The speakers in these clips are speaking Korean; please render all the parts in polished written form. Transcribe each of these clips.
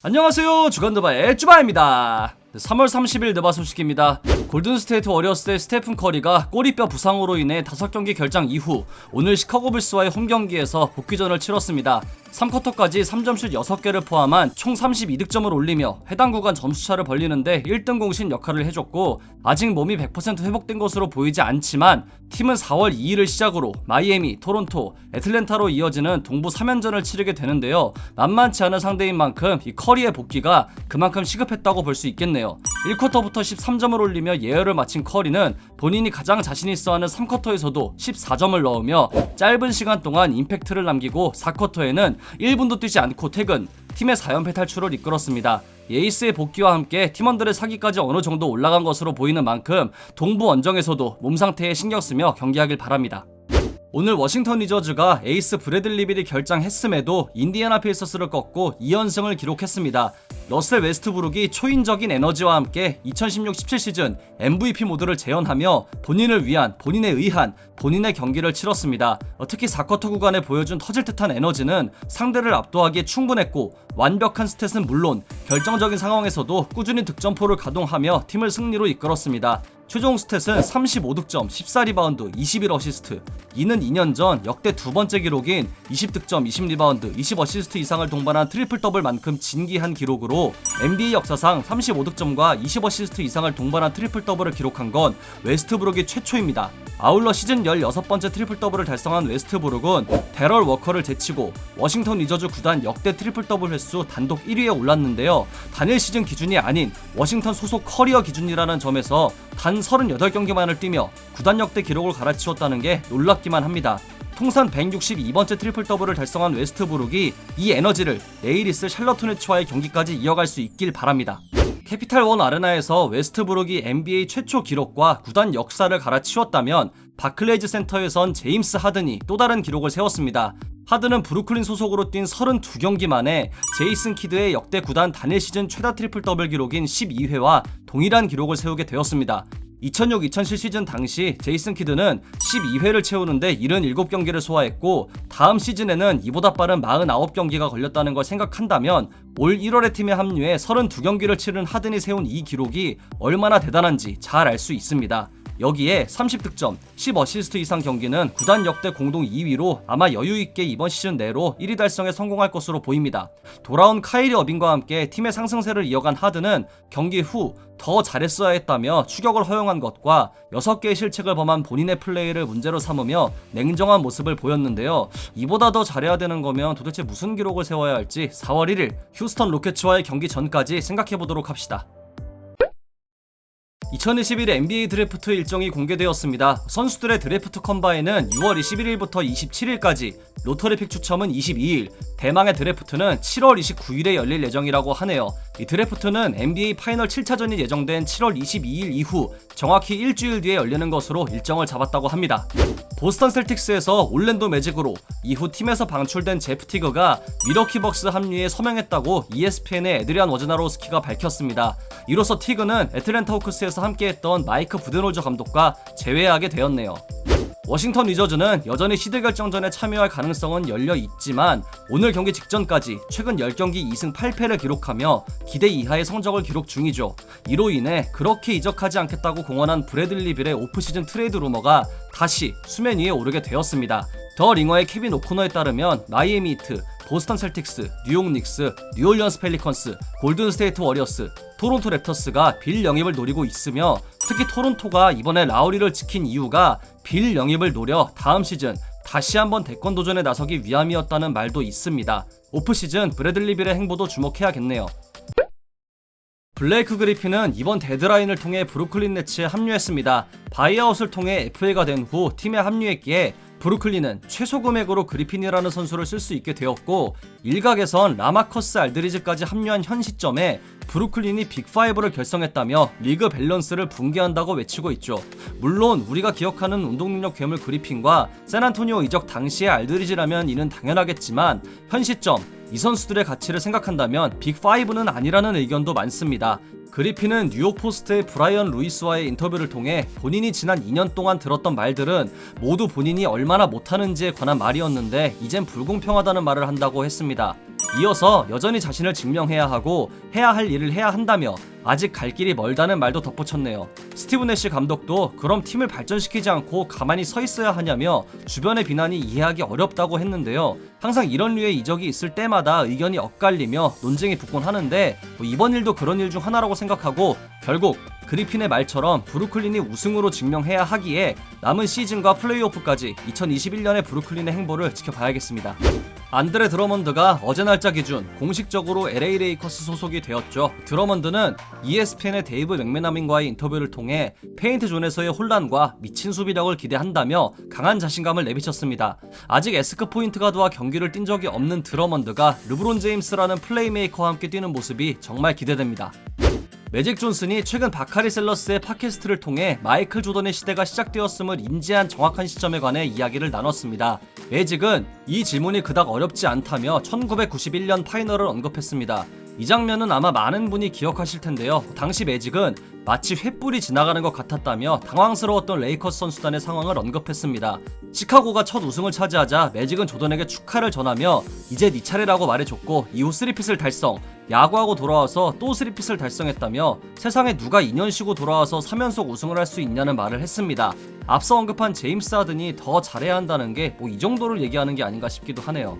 안녕하세요, 주간드바의 쭈바입니다. 3월 30일 드바 소식입니다. 골든스테이트 워리어스의 스테픈 커리가 꼬리뼈 부상으로 인해 5경기 결장 이후 오늘 시카고 불스와의 홈경기에서 복귀전을 치렀습니다. 3쿼터까지 3점슛 6개를 포함한 총 32득점을 올리며 해당 구간 점수차를 벌리는데 1등 공신 역할을 해줬고, 아직 몸이 100% 회복된 것으로 보이지 않지만 팀은 4월 2일을 시작으로 마이애미, 토론토, 애틀랜타로 이어지는 동부 3연전을 치르게 되는데요. 만만치 않은 상대인 만큼 이 커리의 복귀가 그만큼 시급했다고 볼 수 있겠네요. 1쿼터부터 13점을 올리며 예열을 마친 커리는 본인이 가장 자신 있어하는 3쿼터에서도 14점을 넣으며 짧은 시간 동안 임팩트를 남기고 4쿼터에는 1분도 뛰지 않고 퇴근, 팀의 4연패 탈출을 이끌었습니다. 에이스의 복귀와 함께 팀원들의 사기까지 어느 정도 올라간 것으로 보이는 만큼 동부 원정에서도 몸 상태에 신경 쓰며 경기하길 바랍니다. 오늘 워싱턴 위저즈가 에이스 브래들리 빌이 결장했음에도 인디애나 페이서스를 꺾고 2연승을 기록했습니다. 러셀 웨스트브룩이 초인적인 에너지와 함께 2016-17 시즌 MVP 모드를 재현하며 본인을 위한, 본인에 의한 본인의 경기를 치렀습니다. 특히 4쿼터 구간에 보여준 터질 듯한 에너지는 상대를 압도하기에 충분했고, 완벽한 스탯은 물론 결정적인 상황에서도 꾸준히 득점포를 가동하며 팀을 승리로 이끌었습니다. 최종 스탯은 35득점, 14리바운드, 21어시스트. 이는 2년 전 역대 두 번째 기록인 20득점, 20리바운드, 20어시스트 이상을 동반한 트리플 더블만큼 진기한 기록으로 NBA 역사상 35득점과 20어시스트 이상을 동반한 트리플 더블을 기록한 건 웨스트브룩이 최초입니다. 아울러 시즌 16번째 트리플 더블을 달성한 웨스트브룩은 데럴 워커를 제치고 워싱턴 위저즈 구단 역대 트리플 더블 횟수 단독 1위에 올랐는데요. 단일 시즌 기준이 아닌 워싱턴 소속 커리어 기준이라는 점에서 단 38경기만을 뛰며 구단 역대 기록을 갈아치웠다는 게 놀랍기만 합니다. 통산 162번째 트리플 더블을 달성한 웨스트브룩이 이 에너지를 내일 있을 샬럿 호네츠와의 경기까지 이어갈 수 있길 바랍니다. 캐피탈 원 아레나에서 웨스트브룩이 NBA 최초 기록과 구단 역사를 갈아치웠다면 바클레이즈 센터에선 제임스 하든이 또 다른 기록을 세웠습니다. 하든은 브루클린 소속으로 뛴 32경기 만에 제이슨 키드의 역대 구단 단일 시즌 최다 트리플 더블 기록인 12회와 동일한 기록을 세우게 되었습니다. 2006-2007 시즌 당시 제이슨 키드는 12회를 채우는데 77경기를 소화했고, 다음 시즌에는 이보다 빠른 49경기가 걸렸다는 걸 생각한다면 올 1월에 팀에 합류해 32경기를 치른 하든이 세운 이 기록이 얼마나 대단한지 잘 알 수 있습니다. 여기에 30득점, 10어시스트 이상 경기는 구단 역대 공동 2위로 아마 여유있게 이번 시즌 내로 1위 달성에 성공할 것으로 보입니다. 돌아온 카이리 어빙과 함께 팀의 상승세를 이어간 하든은 경기 후 더 잘했어야 했다며 추격을 허용한 것과 6개의 실책을 범한 본인의 플레이를 문제로 삼으며 냉정한 모습을 보였는데요. 이보다 더 잘해야 되는 거면 도대체 무슨 기록을 세워야 할지 4월 1일 휴스턴 로켓츠와의 경기 전까지 생각해보도록 합시다. 2021 NBA 드래프트 일정이 공개되었습니다. 선수들의 드래프트 컴바인은 6월 21일부터 27일까지, 로터리 픽 추첨은 22일, 대망의 드래프트는 7월 29일에 열릴 예정이라고 하네요. 이 드래프트는 NBA 파이널 7차전이 예정된 7월 22일 이후 정확히 일주일 뒤에 열리는 것으로 일정을 잡았다고 합니다. 보스턴 셀틱스에서 올랜도 매직으로, 이후 팀에서 방출된 제프 티그가 미러키 벅스 합류에 서명했다고 ESPN의 에드리안 워즈나로스키가 밝혔습니다. 이로써 티그는 애틀랜타 호크스에서 함께했던 마이크 부데놀저 감독과 재회하게 되었네요. 워싱턴 위저즈는 여전히 시드 결정전에 참여할 가능성은 열려 있지만 오늘 경기 직전까지 최근 10경기 2승 8패를 기록하며 기대 이하의 성적을 기록 중이죠. 이로 인해 그렇게 이적하지 않겠다고 공언한 브래들리 빌의 오프시즌 트레이드 루머가 다시 수면 위에 오르게 되었습니다. 더 링어의 케빈 오코너에 따르면 마이애미 히트, 보스턴 셀틱스, 뉴욕 닉스, 뉴올리언스 펠리컨스, 골든스테이트 워리어스, 토론토 랩터스가 빌 영입을 노리고 있으며, 특히 토론토가 이번에 라우리를 지킨 이유가 빌 영입을 노려 다음 시즌 다시 한번 대권 도전에 나서기 위함이었다는 말도 있습니다. 오프시즌 브래들리 빌의 행보도 주목해야겠네요. 블레이크 그리핀은 이번 데드라인을 통해 브루클린 네츠에 합류했습니다. 바이아웃을 통해 FA가 된 후 팀에 합류했기에 브루클린은 최소 금액으로 그리핀이라는 선수를 쓸 수 있게 되었고, 일각에선 라마커스 알드리즈까지 합류한 현 시점에 브루클린이 빅5를 결성했다며 리그 밸런스를 붕괴한다고 외치고 있죠. 물론 우리가 기억하는 운동능력 괴물 그리핀과 샌안토니오 이적 당시의 알드리즈라면 이는 당연하겠지만, 현 시점 이 선수들의 가치를 생각한다면 빅5는 아니라는 의견도 많습니다. 그리핀은 뉴욕포스트의 브라이언 루이스와의 인터뷰를 통해 본인이 지난 2년 동안 들었던 말들은 모두 본인이 얼마나 못하는지에 관한 말이었는데 이젠 불공평하다는 말을 한다고 했습니다. 이어서 여전히 자신을 증명해야 하고 해야 할 일을 해야 한다며 아직 갈 길이 멀다는 말도 덧붙였네요. 스티브 내시 감독도 그럼 팀을 발전시키지 않고 가만히 서 있어야 하냐며 주변의 비난이 이해하기 어렵다고 했는데요. 항상 이런 류의 이적이 있을 때마다 의견이 엇갈리며 논쟁이 붙곤 하는데 이번 일도 그런 일 중 하나라고 생각하고 결국 그리핀의 말처럼 브루클린이 우승으로 증명해야 하기에 남은 시즌과 플레이오프까지 2021년의 브루클린의 행보를 지켜봐야겠습니다. 안드레 드러먼드가 어제 날짜 기준 공식적으로 LA 레이커스 소속이 되었죠. 드러먼드는 ESPN의 데이브 맥메나민과의 인터뷰를 통해 페인트 존에서의 혼란과 미친 수비력을 기대한다며 강한 자신감을 내비쳤습니다. 아직 에스크 포인트 가드와 경기를 뛴 적이 없는 드러먼드가 르브론 제임스라는 플레이메이커와 함께 뛰는 모습이 정말 기대됩니다. 매직 존슨이 최근 바카리 셀러스의 팟캐스트를 통해 마이클 조던의 시대가 시작되었음을 인지한 정확한 시점에 관해 이야기를 나눴습니다. 매직은 이 질문이 그닥 어렵지 않다며 1991년 파이널을 언급했습니다. 이 장면은 아마 많은 분이 기억하실 텐데요. 당시 매직은 마치 횃불이 지나가는 것 같았다며 당황스러웠던 레이커스 선수단의 상황을 언급했습니다. 시카고가 첫 우승을 차지하자 매직은 조던에게 축하를 전하며 이제 네 차례라고 말해줬고 이후 3핏을 달성, 야구하고 돌아와서 또 3핏을 달성했다며 세상에 누가 2년 쉬고 돌아와서 3연속 우승을 할 수 있냐는 말을 했습니다. 앞서 언급한 제임스 하든이 더 잘해야 한다는 게 이 정도를 얘기하는 게 아닌가 싶기도 하네요.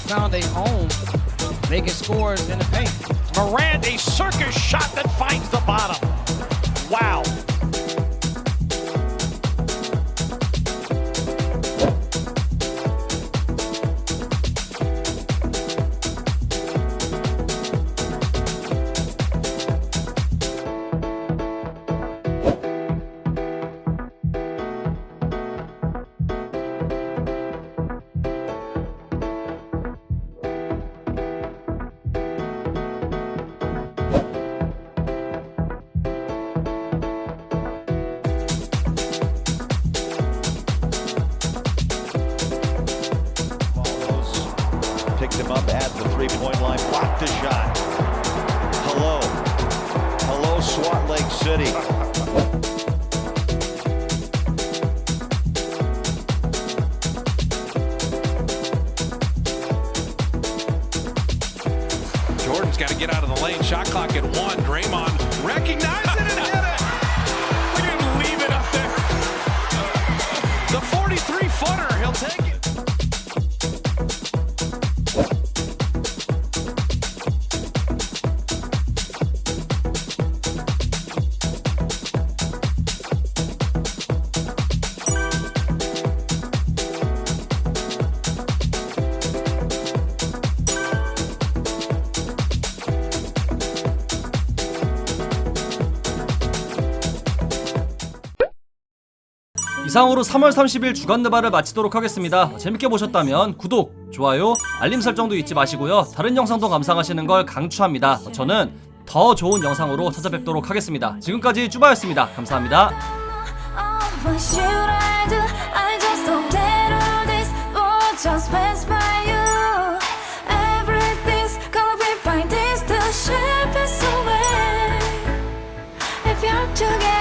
Found a home making scores in the paint. Morant, a circus shot that finds the bottom. Wow. Picked him up at the three-point line, blocked the shot. Hello, Swat Lake City. Jordan's got to get out of the lane. Shot clock at 1. Draymond recognized it and hit it. We didn't leave it up there. The 43-footer, he'll take it. 이상으로 3월 30일 주간 느바를 마치도록 하겠습니다. 재밌게 보셨다면 구독, 좋아요, 알림 설정도 잊지 마시고요. 다른 영상도 감상하시는 걸 강추합니다. 저는 더 좋은 영상으로 찾아뵙도록 하겠습니다. 지금까지 쭈바였습니다. 감사합니다. together